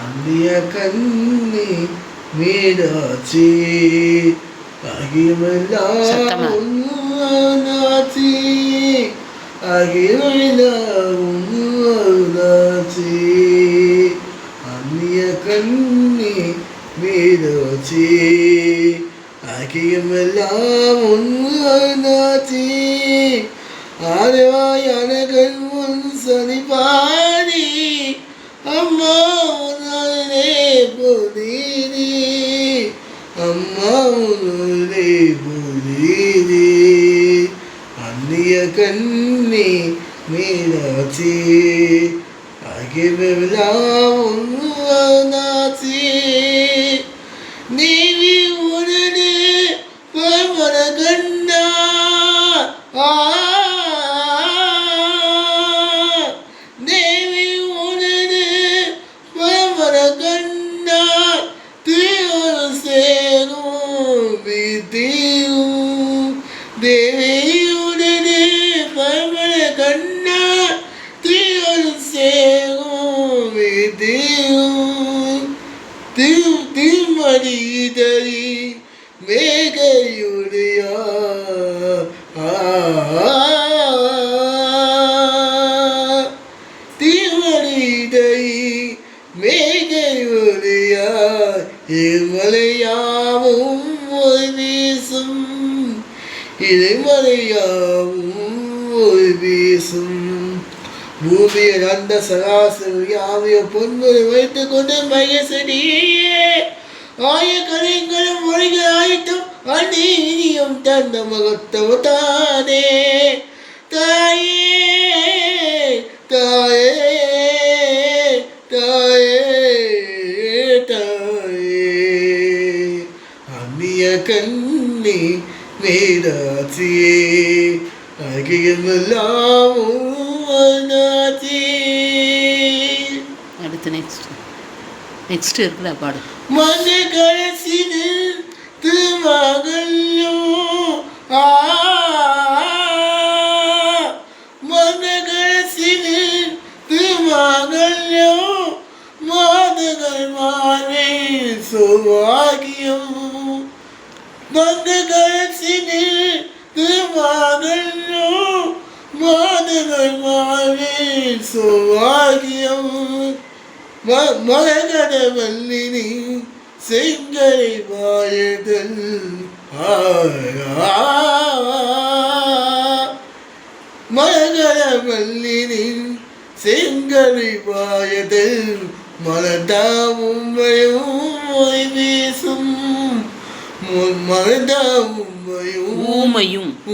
அந்நிய கண்ணி மீனாட்சி அகிமெல்லாம் உன்னாச்சி அகிமெல்லாம் உன்னாச்சி அந்நிய கண்ணி மீனாட்சி அகிமெல்லாம் உன்னாச்சி ஆரவாயான கண்முன் சனிபாடி அம்மா உன்னே பொலீதி அம்மா உன்னே பொலீதி அந்நிய கண்ணி மீனாட்சி அகிமெல்லாம் உன்னாச்சி நீவி உடனே பரமர கண்ணா தேவி உடனே பரமர கண்ணா தீவரு சேரும் விதியும் தேவி உடனே பரமர கண்ணா தீவரு சேரும் விதியும் திருமதிதரி மேகையுடையா திருமதிதை மேகையுடையா இருமலையாவும் ஒரு வீசும் இருமலையாவும் ஒரு வீசும் பூமியில் அந்த சராசரியாவிய பொன்முறை வைத்துக் கொண்டு மகசடியே ஆய கலைங்களும் மொழிகள் ஆயிட்டும் அநீதியும் தந்த மகத்தவ தானே தாயே தாயே தாயே தாயே அந்நிய கண்ணி மீனாட்சியே அகிமெல்லாம் அடுத்து நெக்ஸ்ட் இருக்குல்ல பாடு மன கடைசினில் திருமகளோ மன கடைசினில் திருமகளோ மாதங்கள் மாறே சோவாகியம் மன கடைசினில் திருமகளோ மாதங்கள் மாறே சோவாகியம் மரகத வல்லினி செங்கரை வாழுதல் மரகத வல்லினி செங்கரை வாழுதல் மலர்ந்தாவும் வீசும் மலர்ந்தாவும்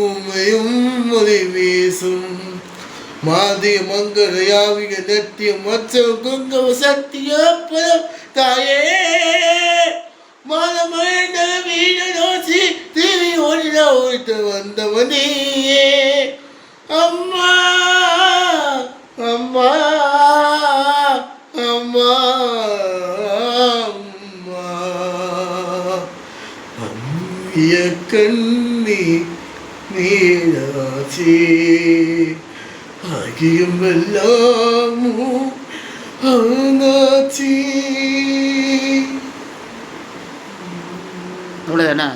ஊமையும் மொழி வீசும் மாதி மங்கள யாவிக நத்திய மற்ற குங்கம சக்திய பலம் தாயே மாலமழ வீண நோசி திவி ஒழில ஒழித்து வந்தவனே அம்மா அம்மா அம்மா அம்மா அம்மிய கண்ணி மீனாட்சி அகிமெல்லாமும் ஆனாச்சி. அவ்வளோதானா?